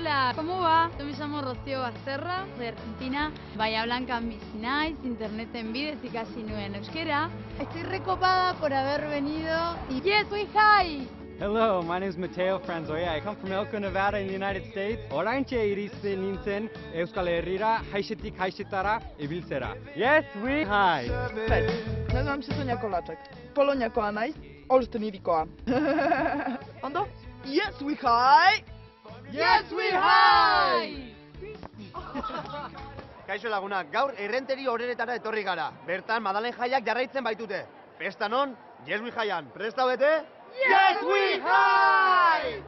Hola, ¿cómo va? Yo me llamo Rocío Basterra, de Argentina. Bahía Blancan bizi naiz, interneten bidez ikasi nuen euskera. Estoy recopada por haber venido y yes, we hi! Hello, my name is Mateo Franzoya. I come from Elko, Nevada in the United States. Oraintxe iristen nintzen Euskal Herrira, haizetik haizetara ibiltzera. Yes, we hi! Cześć, nazywam się Sonia Kolaczek. Poloniakoa naiz, Olsztynirikoa. Ondo? Yes, we hi! Yes, we hi! Kaixo lagunak, gaur errenteri horretara etorri gara. Bertan, Madalen jaiak jarraitzen baitute. Festa non, yes we jaian. Presta bete? Yes we hi!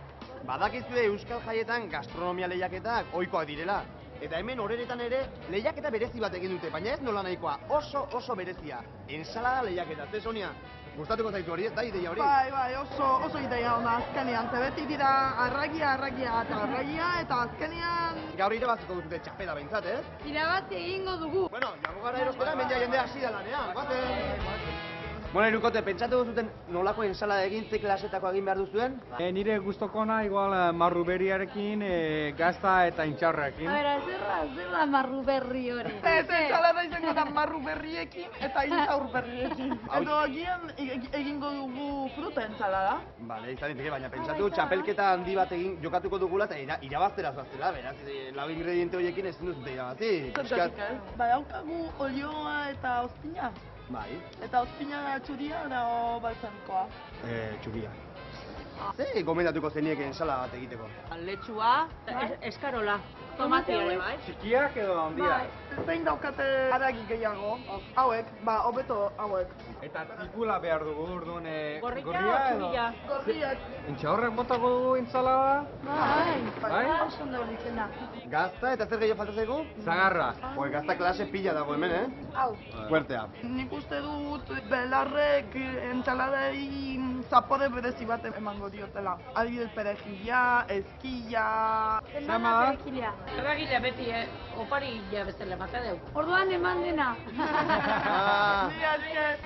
Badakizue Euskal Jaietan gastronomia lehiaketak ohikoak direla. Eta hemen horretan ere lehiaketa berezi bat egin dute, baina ez nola nahikoa, oso berezia. Ensalada lehiaketa, ze Sonia? Gustatuko zaitu hori, ez da ideia hori? Bai, oso ideia ona azkenean. Ze beti dira arragia eta azkenean... Gaur irabaziko dute txapela behintzat, ez? Irabazi egingo dugu. Bueno, jango gara erostera, hemen ja jende hasi da lanean, guazen! Bueno, irukote, pentsatu duzuten nolako ensalada egin, ze klasetako egin behar duzuen? Nire gustokona igual marruberiarekin, gazta eta intxarrekin. Zer da marruberri hori? Ez ensalada izango da marru berriekin eta intxaur berriekin. Edo agian egingo dugu fruta ensalada. Bale, izan diteke, baina pentsatu txapelketa handi bat egin jokatuko dugula eta irabaztera zoaztela, beraz, lau ingrediente horiekin ez duzute irabazi. Zergatik ez? Badaukagu olioa eta ozpina. Bai. Eta ozpina txuria edo balsamikoa. Txuria. Ze gomendatuko zenieke ensalada bat egiteko? Letxua, eskarola, tomatea ere bai. Txikiak edo handiak? Zein daukate haragi gehiago? Hauek, hobeto hauek. Eta tipula behar dugu, orduan Gorria o txurila? Gorriak. Intxaurrak botako dugu ensalada? Bai, oso ondo izena. Gazta eta zer gehiago falta zaigu? Zagarra. Gazta klase pila dago hemen, Hau. Fuertea. Nik uste dut belarrek entsaladei zapore berezi bat emango diotela. Adibidez perejila, ezkila... Zama da? Erragila beti, opari ja bezala mata deu. Orduan eman dena. Mila esker.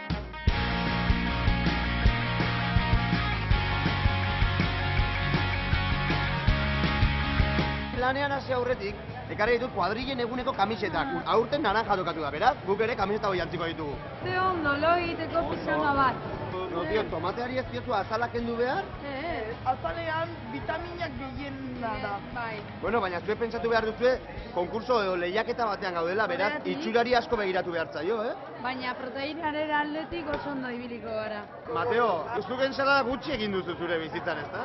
Lanean hasi aurretik, ekarri ditut kuadrillen eguneko kamisetak. Aurten naranja tokatu da, beraz, guk ere kamiseta hori jantziko ditugu. Ze ondo, lo egiteko pijama bat. No, tio, tomateari ez diozu azalak kendu behar? Azalean vitaminak gehiena da. Bai. Bueno, baina zuek pentsatu behar duzue, konkurso edo lehiaketa batean gaudela, beraz, itxurari asko begiratu behar zaio, Baina proteinaren aldetik oso ondo ibiliko gara. Mateo, zuk ensalada gutxi egin duzu zure bizitzan, ez da?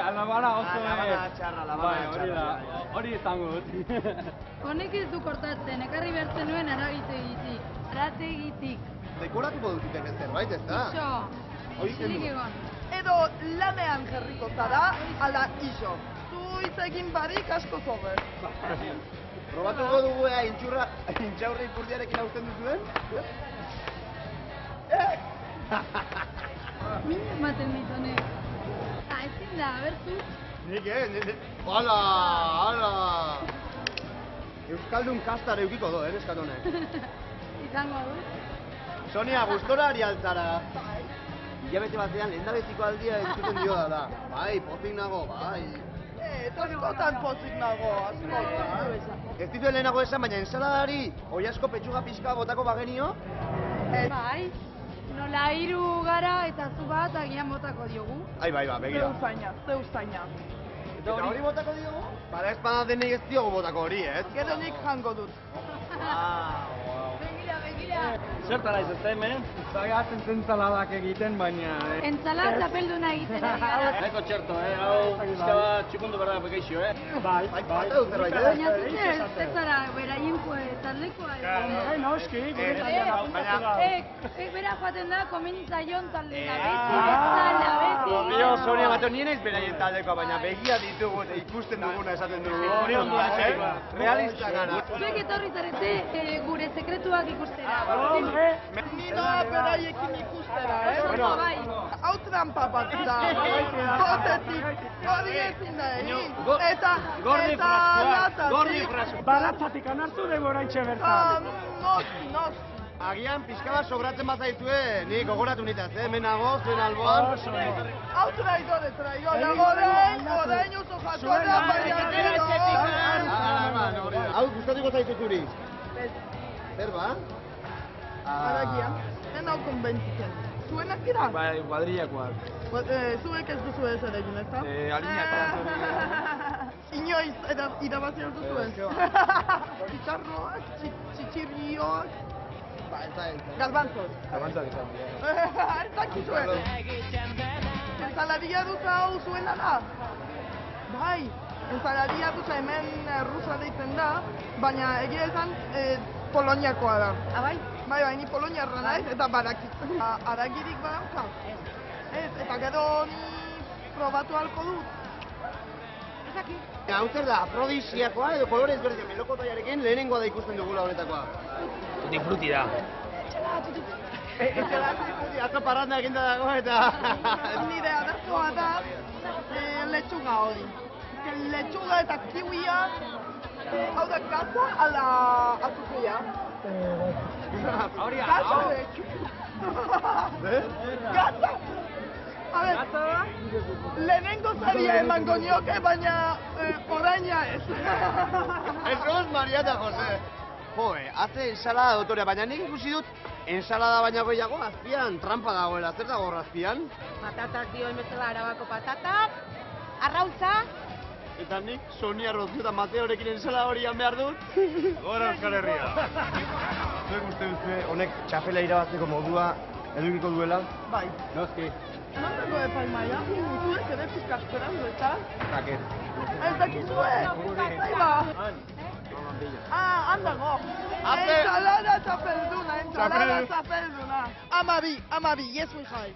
Alabara oso Alabara txarra, alabara txarra. Hori izango dut. Honek ez du kortatzen, ekarri behartzen nuen arategitik. Dekoratuko duzuten zerbait, ez da? Iso, Hori isilik kendu. egon. Edo lanean jarriko zara, ala iso. Zu hitz egin barik asko zobe. Probatuko dugu intxaurre ipurdiarekin hausten duzuen? Min ematen ditonek. Ezin da, bertu. Nik Hala! Euskaldun kastar eukiko do, eskatonek. Izango du. Sonia, gustora ari altzara. Hilabete batean lehendabeziko aldia entzuten dio da. Bai, pozik nago, bai. Askotan pozik nago, askotan. Ez dituen lehenago esan, baina ensaladari oiasko petxuga pixka botako bagenio. Bai, nola hiru gara eta zu bat agian botako diogu. Ai, bai, begira. Zeu zaina. Eta hori botako diogu? Bada espada denei ez diogu botako hori, ez? Gero nik jango dut. Begira. Zertara ez hemen? Zagatzen zentzaladak egiten, baina... Entzala zapelduna egiten ari gara. Nahiko txerto, hau pizka bat txikundu berda pekeixo, Bai, Bata dut zerbait, Baina ez zara, beraien taldekoa. Noski, Bera joaten da, komentzaion taldea. Beti. Yo, Sonia, Mateo, nien ez beraien taldekoa, baina begia ditugu eta ikusten duguna esaten dugu. Hori ondua, realista gara. Zuek etorri zarete gure sekretuak ikustera. Ni noa beraiekin ikustera, Bueno, bai. Hau trampa bat da. Botetik, hori ezin da egin. Eta latatik. Baratzatik anartu dugu oraintxe bertan. Noski. Agian pixka bat sobratzen bat zaitue, ni gogoratu nitaz, hemen nago, zuen alboan. Hau traidore, orain oso jatorra, baina gero... gustatuko zaizu zuri? Zer ba? Haragia. Ez nau konbentzitzen. Zuenak dira? Bai, kuadrillakoak. Zuek ez duzu ez ere egin, ezta? Alineakoak. Inoiz irabazi hor duzu ez? Txitxarroak, txitxirrioak, Ba, ez da. garbantzos. Zabantzak izan dira. Ez dakizue. Ensaladia dutza hau zuena da? Bai, ensaladia dutza hemen rusa deitzen da, baina egia esan poloniakoa da. Abai? Bai, ni poloniarra naiz eta badakit. Haragirik badauka? Ez, eta gero ni probatu ahalko dut. Hau zer da, afrodisiakoa edo kolore ezberdina melokotaiarekin lehenengoa da ikusten dugula honetakoa. Tutti frutti da. Atzo parranda eginda dago eta... Nire adarkoa da letxuga hori. Letxuga eta kiwia, hau da gaza ala azuzia. Gaza Gaza! A ver, lehenengo zaria emango nioke, baina oraina ez. Eso es María eta José. Joe, hace ensalada dotorea, baina nik ikusi dut ensalada baina gehiago azpian trampa dagoela. Zer dago hor azpian? Patatak dio bezala Arabako patatak, arrautza, Eta nik Sonia Rozio eta Mateorekin ensalada hori behar dut. Gora Euskal Herria. Zuek uste duzue honek txapela irabazteko modua edukiko duela? Bai. Noski. Non dago epaimaia? Zuek ere pizkat zerandu, eta? Zaket. Ez dakizue? Aiba. Han dago. Ensalada txapelduna. Amabi, yes we high.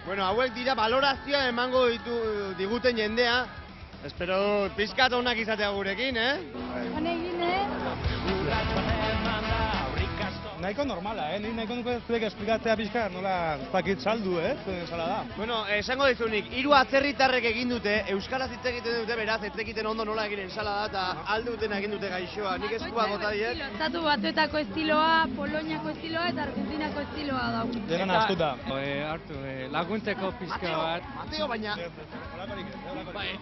Bueno, hauek dira balorazioa emango diguten jendea. Espero dut pizkat onak izatea gurekin, Honegin, Nahiko normala, Nik nahiko nuke zuek esplikatzea pixka, nola zakit saldu, zuen ensalada. Bueno, esango dizunik, 3 atzerritarrek egin dute, euskaraz hitz egiten dute, beraz, ez zekiten ondo nola egin ensalada eta alduten egin dute gaixoa. Nik eskua bota diet. Estatu batuetako estiloa, Poloniako estiloa eta Argentinako estiloa dago. Dena nastuta. Hartu, laguntzeko pixka bat. Mateo, baina...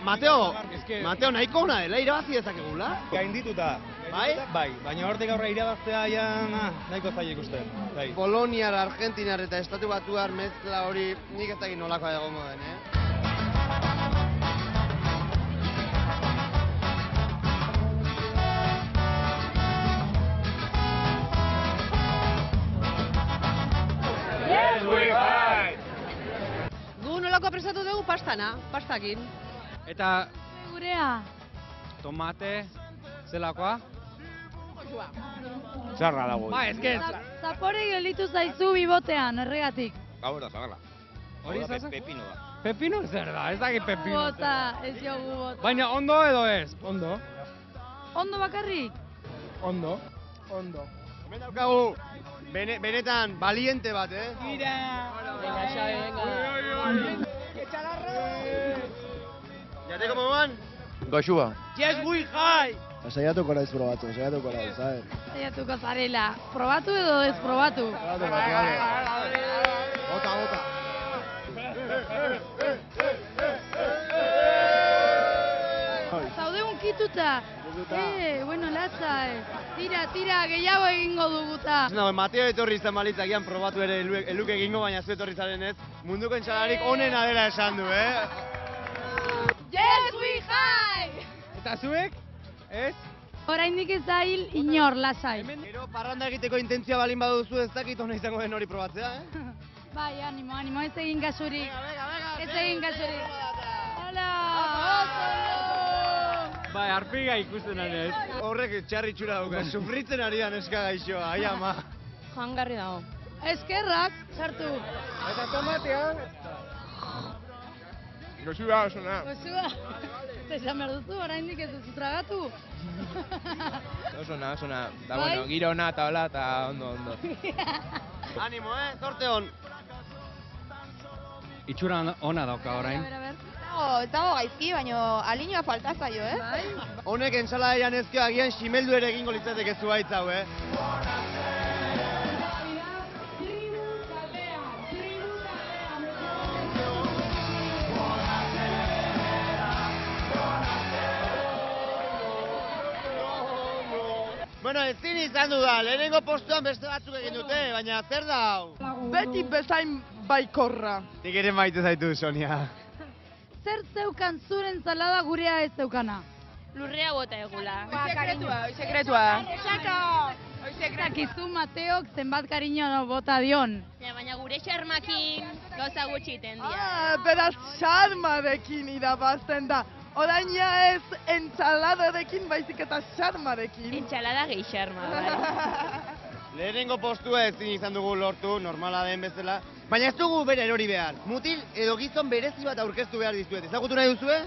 Mateo, nahiko ona dela irabazi dezakegula? Gaindituta. Bai? Bai, baina hortik aurra irabaztea ja nahiko zaila ikusten. Bai. Poloniar, Argentinar eta Estatu Batuar mezkla hori nik ez dakit nolakoa egongo den, Yes, we fight! gu nolako prestatu dugu pastakin. Eta Gurea, tomate, zelakoa? Txarra dago. Ba, eske... zapore gelditu zaizu bibotean, erregatik. Gabora, zagarla. Hori zazen? Pepino da. Pepino zer da, ez dakit pepino. Bota, ez jogu bota. Baina ondo edo ez? Ondo. Ondo bakarrik? Ondo. Hemen daukagu, benetan baliente bat, Jateko moduan? Goxua. Yes, we high! Saiatuko naiz probatu, sabes? Saiatuko zarela. Probatu edo ez probatu? Bota. Zaude unkituta. Bueno, latza. Tira, gehiago egingo duguta. No, Mateo etorri izan balitz agian probatu ere eluk egingo, baina zu etorri zaren ez. Munduko ensaladarik onena dela esan du, Yes, we high! Eta zuek? Ez? Oraindik ez da hil inor, lasai. Gero parranda egiteko intentzioa balin baduzu ez dakit ona izango den hori probatzea, Bai, animo, ez egin kasurik. Ez egin kasurik. Hola! Bai, arpiga ikusten ez. Horrek txarri txura dauka, sufritzen ari da neska gaixoa, ai ama. Joangarri dago. Eskerrak, sartu. Eta tomatea? Goxua, osona. Gozua, esan behar duzu, oraindik ez duzu tragatu. Osona. Da, Bai? bueno, giro ona eta hola eta ondo. Animo, zorte hon. Itxura ona dauka orain. A ber. Ez dago gaizki, baina alinea falta zaio, Bai? Honek ensaladaian ezkio agian ximeldu ere egingo litzateke zuaitz hau, Bueno, ezin izan du da, lehenengo postuan beste batzuk egin dute, baina zer da hau? Beti bezain baikorra. Nik ere maite zaitu, Sonia. Zer zeukan zure ensalada gurea ez zeukana? Lurrea bota egula. Sekretua. Zakizu Mateok zenbat kariño bota dion. Baina gure xarmakin gauza gutxi iten dira. Beraz, xarmarekin irabazten da. Oraina ez entzaladarekin, baizik eta xarmarekin. Entxalada gehi xarma, bai. Lehenengo postua ezin izan dugu lortu, normala den bezala. Baina ez dugu bere erori behar. Mutil edo gizon berezi bat aurkeztu behar dizuet. Ezagutu nahi duzue?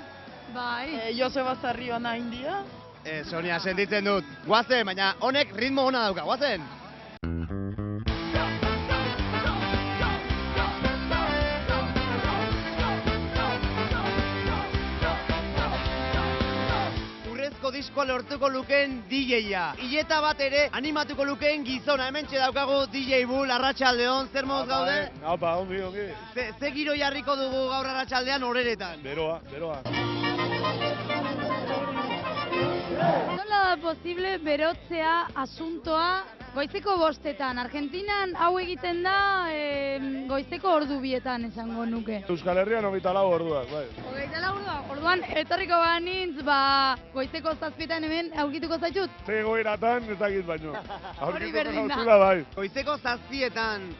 Bai. Joseba Zarriona India. Sonia, sentitzen dut. Guazen, baina honek ritmo ona dauka, guazen! Urrezko diskoa lortuko lukeen DJ-a. Ileta bat ere animatuko lukeen gizona. Hementxe daukagu DJ Bull, arratsaldeon, zer moduz gaude? Apa, ongi. Ze giro jarriko dugu gaur arratsaldean horeretan? Beroa. Nola da posible berotzea asuntoa goizeko 5:00? Argentinan hau egiten da goizeko ordu 2:00 esango nuke. Euskal Herrian 24 orduak, bai. 24 orduak, orduan etorriko banintz, goizeko 7:00 hemen aurkituko zaitut? Ze egoeratan ez dakit baino. Hori berdin da. Aurkituko bai. Goizeko 7:00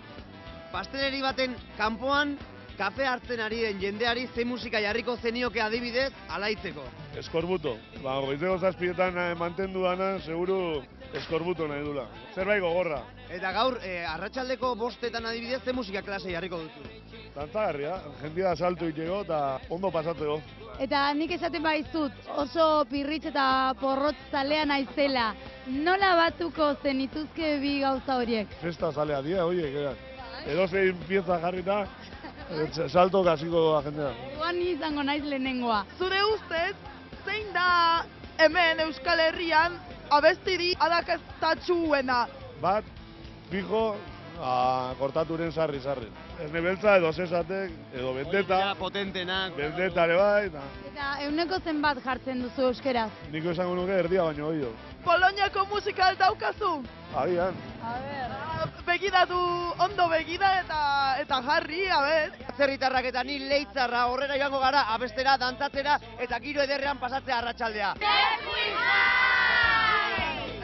pasteleri baten kanpoan kafe hartzen ari den jendeari ze musika jarriko zenioke adibidez alaitzeko. Eskorbuto. Goizeko 7:00 mantendu dana, seguru eskorbuto nahi dula. Zerbait gogorra. Eta gaur, arratsaldeko 5:00 adibidez ze musika klase jarriko duzu? Dantzagarria, jendia salto itxego eta ondo pasatzeko. Eta nik esaten baizut, oso pirritx eta porrotz zalea naizela. Nola batuko zenituzke bi gauza horiek? Festa zalea dira, horiek. Edozein pieza jarrita, salto kasiko agendean. Orduan ni izango naiz lehenengoa. Zure ustez, zein da hemen Euskal Herrian abestiri arrakastatsuena? Bat, fijo, kortaturen sarri. Erne beltza edo zesatek, edo bendeta. Potentenak. Bendeta ere bai. Eta euneko zenbat jartzen duzu euskeraz? Niko esango nuke erdia baino oio. Poloniako musika daukazu? Agian. A ber. Begiratu, ondo begira eta jarri, a ber. Zerritarrak eta ni leitzarra horrera joango gara abestera, dantzatzera eta giro ederrean pasatzea arratsaldea.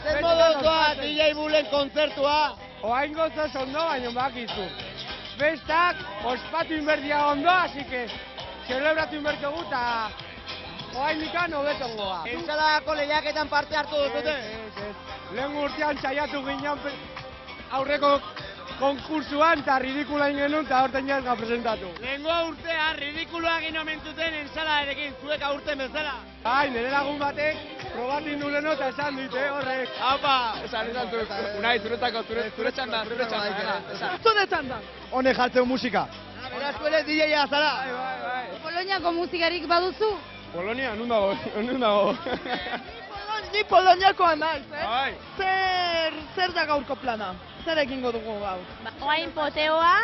Zer moduz doa DJ Bullen kontzertua? Oaingo zaz ondo, baina bakizu. Bestak, ospatu inberdia ondo, así que celebratu inbertugu eta oainikan hobetongoa. Ensaladako lehiaketan parte hartu duzute? Lehen urtean saiatu ginen aurreko konkursuan eta ridikula genuen eta aurten jazga presentatu. Lehengo urtean ridikuloa egin omen zuten ensaladerekin, zuek aurten bezala. Bai, nire lagun batek probatin nuleno eta esan dute horrek. Haupa! Esan Unai, zuretako, zure txanda. Zure txanda. Honek jartzen musika. Beraz, zuele DJ-a zara. Poloniako musikarik baduzu? Polonia, nun dago. Ni Poloniakoa naiz, Bai. Zer da gaurko plana? Zer egingo dugu gaur? Oain poteoa,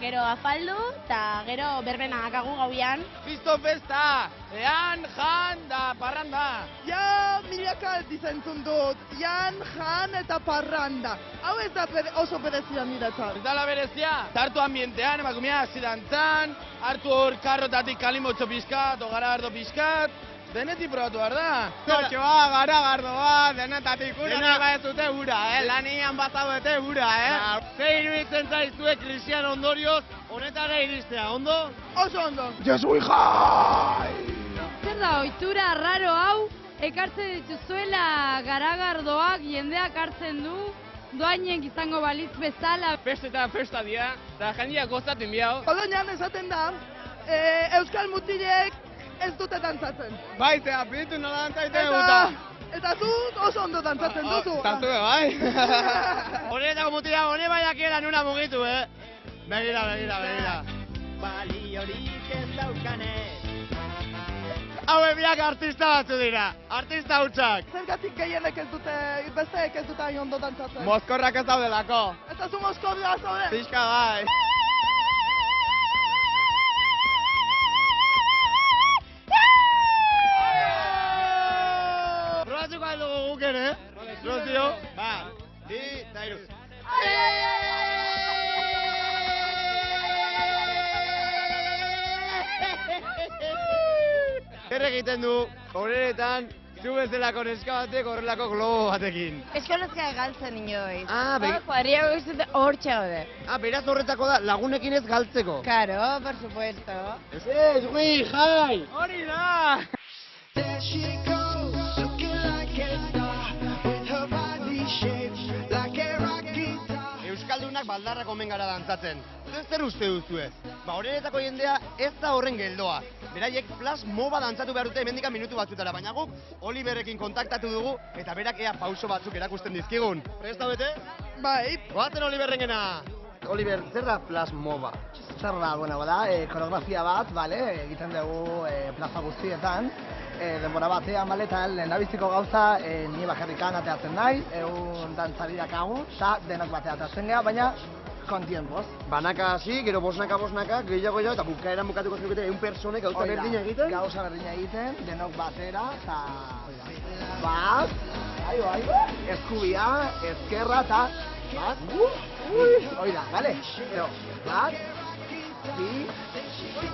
gero afaldu, eta gero berbena akagu gauian. Piston festa, ean, jan, da parranda. Ja, milaka aldiz entzun dut. Jan, jan eta parranda. Hau ez da oso berezia niretzat. Ez dala berezia, hartu ambientean, emakumea hasi dantzan, hartu hor karrotatik kalimotxo pizkat, ogaragardo pizkat, denetik probatu behar da. Kotxoa, garagardoa, denetatik ura, ez dute ura, lanian bazauete ura, Ze iruditzen zaizue krisian ondorioz, honetara iristea, ondo? Oso ondo. Jesui jai! Zer da, ohitura raro hau, ekartzen dituzuela garagardoak jendeak hartzen du, doainek izango balitz bezala. Festa dira, eta jendia gozatzen biao. Polonian esaten da, euskal mutilek ez dute dantzatzen. Baite, apiritu nola dantzaite guta. Eta zu oso ondo dantzatzen duzu. Tantu bai. Honetako mutila, hone bai dakiela nuna mugitu, Begira. Baliorik ez daukanez. Haue biak artista batzu dira, artista hutsak. Zergatik gehienek ez dute, besteek ez dute hain ondo dantzatzen. Mozkorrak ez daudelako. Eta zu mozkorra zaude. Pixka bai. Gozatuko aldugu guk ere, Rocío. Bat, bi, eta hiru. Zer egiten du, horretan, zu bezalako neska batek horrelako globo batekin. Ez konozka galtzen inoiz. Kuadrilla goizute hor txaude. Beraz horretako da, lagunekin ez galtzeko. Claro, por supuesto. Yes, we high! Hori da! Euskaldunak baldarrak omen gara dantzatzen. Zer uste duzue? Horretako jendea ez da horren geldoa. Beraiek flash moba dantzatu behar dute hemendikan minutu batzutara, baina guk Oliverrekin kontaktatu dugu eta berak ea pauso batzuk erakusten dizkigun. Presta bete? Bai. Goazen Oliverrengena! Oliver, zer da flash moba? Zer da, da, koreografia bat, egiten dugu plaza guztietan. Denbora batean, eta lehendabiziko gauza ni bakarrikan ateatzen nahi, egun dantzari dakagu, eta denok batea ateatzen geha, baina kontienpoz. Banaka hasi, gero bosnaka, gehiago, eta bukaeran bukatuko zenukete 100 personek gauza berdina egiten? Gauza berdina egiten, denok batera, eta... Bat, eskubia, ezkerra, eta... Bat, oida, bale? Bat, bi,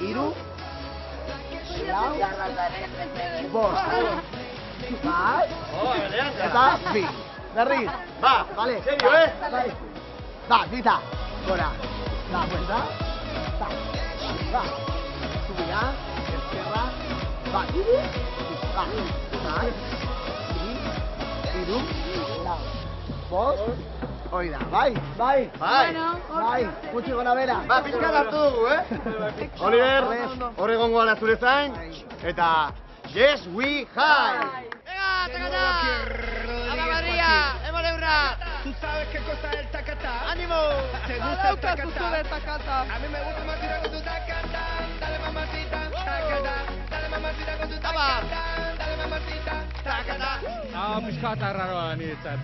hiru, lau, bost, bat, eta bi. Berriz, bale? Serio, Ba, dita, gora, da, buelta, subia, ezkerra, bat, hiru, lau, bost, oida, bai, gutxi gora bera. Ba, pizka hartu dugu, Oliver, horre gongo ala zure zain, eta yes, we high! Venga, takata! Ana María, hemos eurra! ¿Tú sabes qué cosa es el tacatá? ¡Ánimo! ¿Te gusta el tacatá? tacata. A mí me gusta más tirar con tu tacatá. Dale mamacita, tacatá. Dale mamacita con tu tacatá. Dale mamacita, tacatá. Pixka bat arraroa niretzat.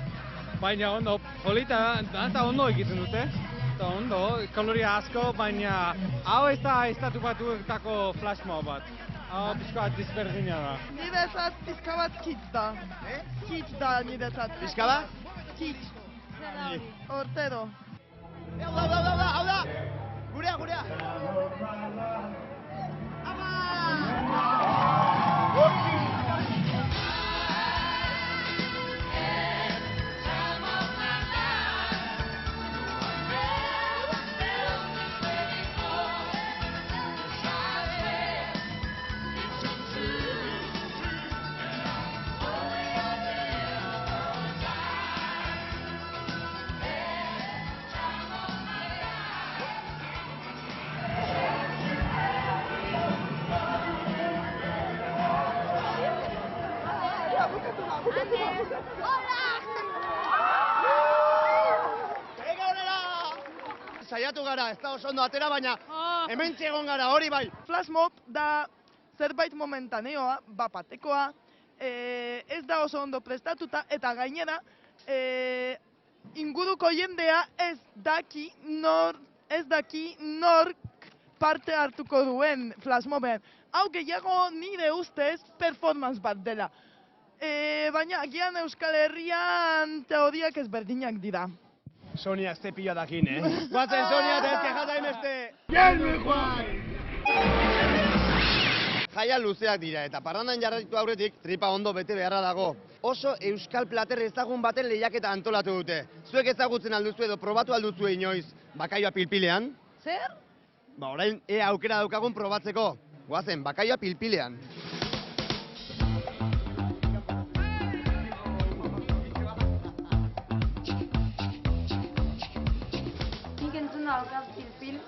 Baina ondo, polita, dantza ondo egiten dute. Eta ondo, kaloria asko, baina hau ez da estatu batuetako flash mob bat. Hau pixka bat disberdina da. Niretzat pizka bat kitz da. Kitz da niretzat. Pizka bat? Kitz. Hortero. Hau da! Gurea! Saiatu gara, ez da oso ondo atera, baina hemen txegon gara, hori bai. Flash mob da zerbait momentaneoa, bapatekoa, ez da oso ondo prestatuta, eta gainera inguruko jendea ez daki nork parte hartuko duen flash moben. Hau gehiago nire ustez performance bat dela. Baina agian Euskal Herrian teoriak ezberdinak dira. Sonia ze pila dakin, Guatzen Sonia, eta ezke jata imeste! Jaia luzeak dira, eta parrandan jarraitu aurretik tripa ondo bete beharra dago. Oso euskal plater ezagun baten lehiaketa antolatu dute. Zuek ezagutzen alduzu edo probatu alduzu inoiz bakaioa pilpilean? Zer? Orain ea aukera daukagun probatzeko. Guazen, bakaioa pilpilean.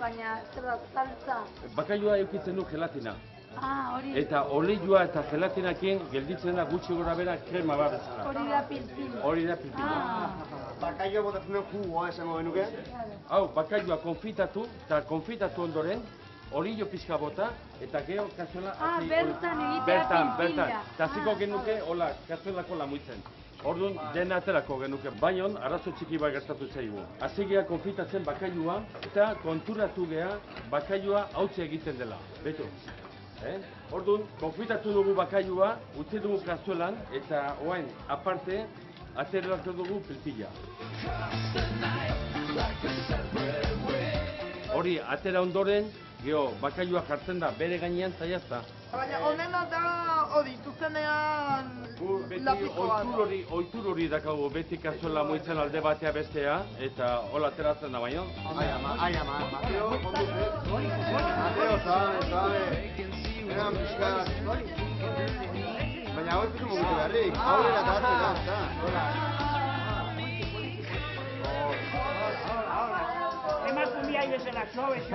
Baina, zer da, saltza? Bakaioa eukitzen du gelatina. Hori. Eta olioa eta gelatinakin gelditzen da gutxi gora bera krema bat bezala. Hori da pilpil. Bakaioa botatzen den jugoa esango genuke? Hau, bakaioa konfitatu, eta konfitatu ondoren, olio pixka bota, eta gero kazuela... Bertan egitea pilpila. Eta ziko genuke, hola, kazuelako lamuitzen. Orduan, dena aterako genuke, baina arazo txiki bat gertatu zaigu. Hasi geha konfitatzen bakailua eta konturatu geha bakailua hautze egiten dela. Beto, Orduan, konfitatu dugu bakailua, utzi dugu kazuelan, eta oain, aparte, aterratu dugu pilpila. Hori, atera ondoren, geho, bakailua jartzen da bere gainean eta jazta. Baina honena da hori, zuzenean lapiko bat. Oitur hori dakago beti kazuela moitzen alde batea bestea, eta hola ateratzen da baino. Ai ama, Mateo, Mateo, sabe. Eran pixkat. Baina hau ez duzu mugitu beharrik, aurrera eta atzera, eta. Emakumia ibezenak, no? Ez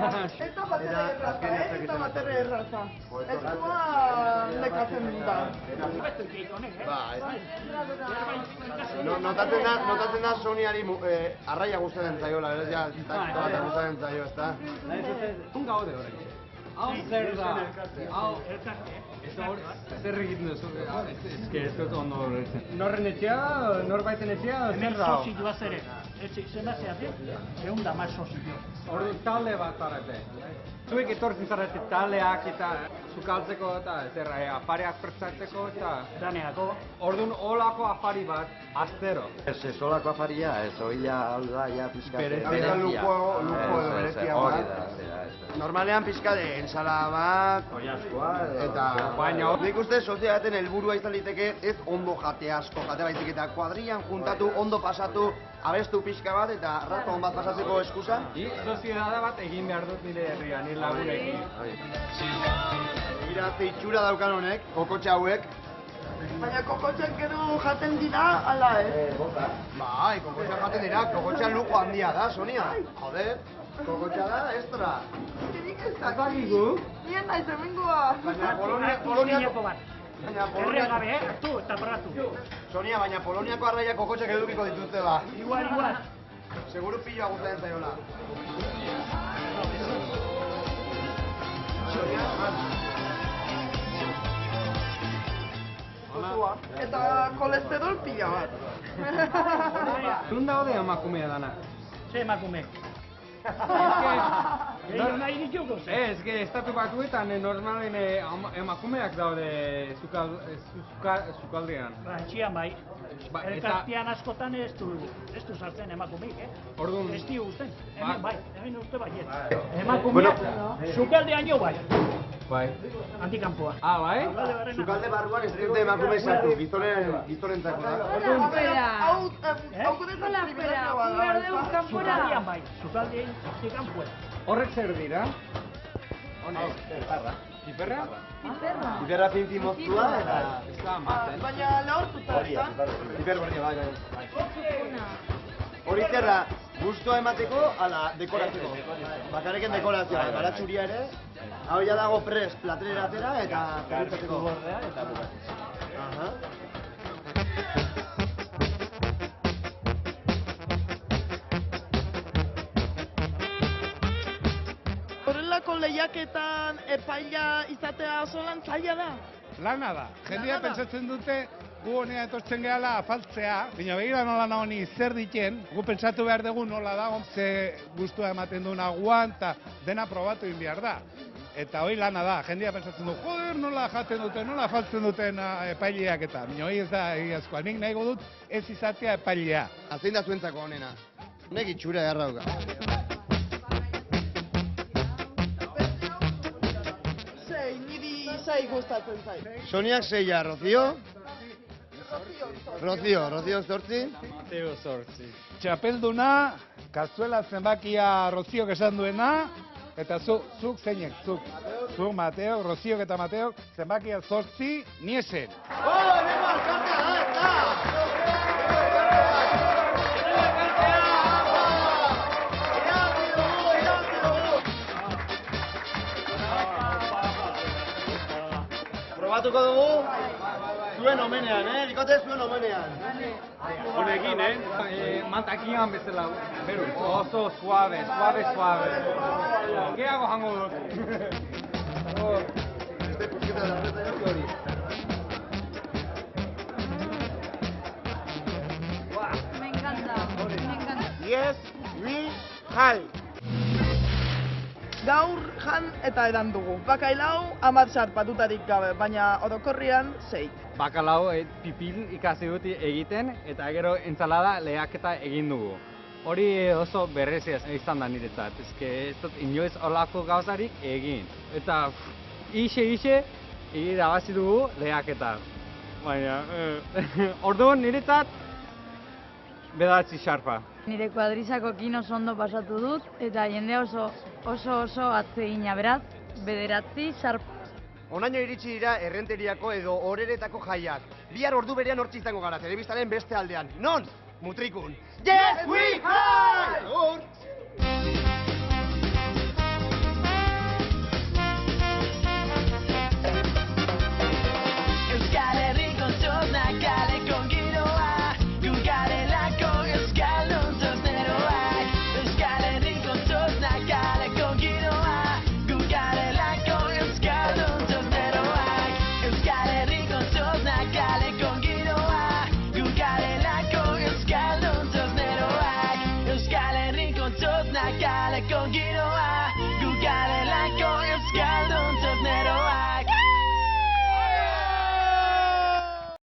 da batere erraza, Ez dua nekatzen da. Notatzen da Soniari arraia gustatzen zaiola, berez ja, eta gustatzen zaio, ez da? Un gaude horrein. Hau zer da, hau... Zer egiten duzu, ez dut ondo horretzen. Norren etxea, norbaiten etxea, zer da? Hemen sozioa zere, zena zehatik, 110 sozio. Hori talde bat zarete. Zuek etortzen zarete taldeak eta sukaltzeko eta afariak prestatzeko eta... Daneako. Orduan olako afari bat, astero. Ez olako afaria, ez oila alda, ja, pizkat... Berezia. Lujo edo berezia bat. Normalean pizkade, ensala bat, oiazkoa, eta... Baina, nik uste sozietaten helburua izan liteke ez ondo jatea asko jatea baizik eta kuadrian juntatu, ondo pasatu, abestu pixka bat eta rato on bat pasatzeko eskusa. Soziedade bat egin behar dut nire herrian, nire lagunekin. Mira, itxura daukan honek, kokotxa hauek. Baina kokotxak gero jaten dira, ala ez? Bai, kokotxa jaten dira, kokotxa lujo handia da, Sonia. Joder, kokotxa da, extra. Nik ez dakigu. Nien naiz hemengoa. Baina Poloniako bat. Erregabe, hartu eta probatu. Sonia, baina Poloniako arraia kokotxak edukiko dituzte ba. Igual. Seguru piloa gustatzen zaiola. Eta kolesterol pila bat. Zun daude emakumea dana? Ze emakume? Ez, estatu batuetan normalen emakumeak daude sukaldean. Etxian bai. Elkartian askotan ez du sartzen emakumeik, Orduan... Ez dio usten, hemen bai, hemen uste bai. Emakumeak, sukaldean jo bai. Bai. Antikampoa. Bai? Sukalde barruan ez dute emakume sartu, gizorentzako da. Hau guretzat privilegio bada. Sukaldean bai, sukaldean antikampoa. Horrek zer dira? Honek, piperra. Piperra? Piperra pinti moztua eta... Baina lehortuta, ez da? Piper berria, bai. Hori zerra, guztua emateko, ala, dekoratzeko. Bakareken dekorazioa, baratxuria ere. Hau ja dago prest, platrera atera eta perrutatzeko. Eta bukatzeko. Horrelako lehiaketan epaila izatea oso lan zaila da? Lana da. Jendea pentsatzen dute gu honea etortzen gehala afaltzea, baina begira nola honi zer diken, gu pentsatu behar dugu nola da, ze gustua ematen duen aguan, eta dena probatu egin behar da. Eta hori lana da, jendea pentsatzen du, joder, nola jaten duten, nola afaltzen duten epaileak eta, baina hori ez da egiazkoa. Nik nahi dut ez izatea epailea. Azein da zuentzako honena. Nek itxura egarra dauka. Sei gustatzen zait. Soniak 6, Rocío? Rocío 8. Mateo 8. Txapelduna, kazuela zenbakia Roziok esan duena, eta zuk zeinek, zuk Mateo, Roziok eta Mateo, zenbakia 8, niesen. Nemo alkartea da, eta! Probatuko dugu, zuen omenean, Dikote zuen omenean. Honekin, mantakian bezala, beru, oso suave. Gehiago jango dut. Me encanta. Yes, we high. Gaur jan eta edan dugu. Bakailau 10 sarpatutarik gabe, baina orokorrian 6. Bakalau pipil ikasi dut egiten eta gero entsalada lehiaketa egin dugu. Hori oso berezia izan da niretzat, ez dut inoiz olako gauzarik egin. Eta ixe irabazi dugu lehiaketa. Baina, orduan niretzat 9 sarpa. Nire kuadrizakokin oso ondo pasatu dut, eta jende oso atsegina, beraz, 9 sarpa. Onaino iritsi dira Errenteriako edo Oreretako jaiak. Bihar ordu berean hortzi izango gara, telebistaren beste aldean. Non? Mutrikun. Yes, we high! Agur! Euskal Herriko txosna kaleko giroa, gu garelako euskaldun txosneroak. Euskal Herriko txosna kaleko giroa, gu garelako euskaldun txosneroak. Euskal Herriko txosna kaleko giroa, gu garelako euskaldun txosneroak. Euskal Herriko txosna kaleko giroa.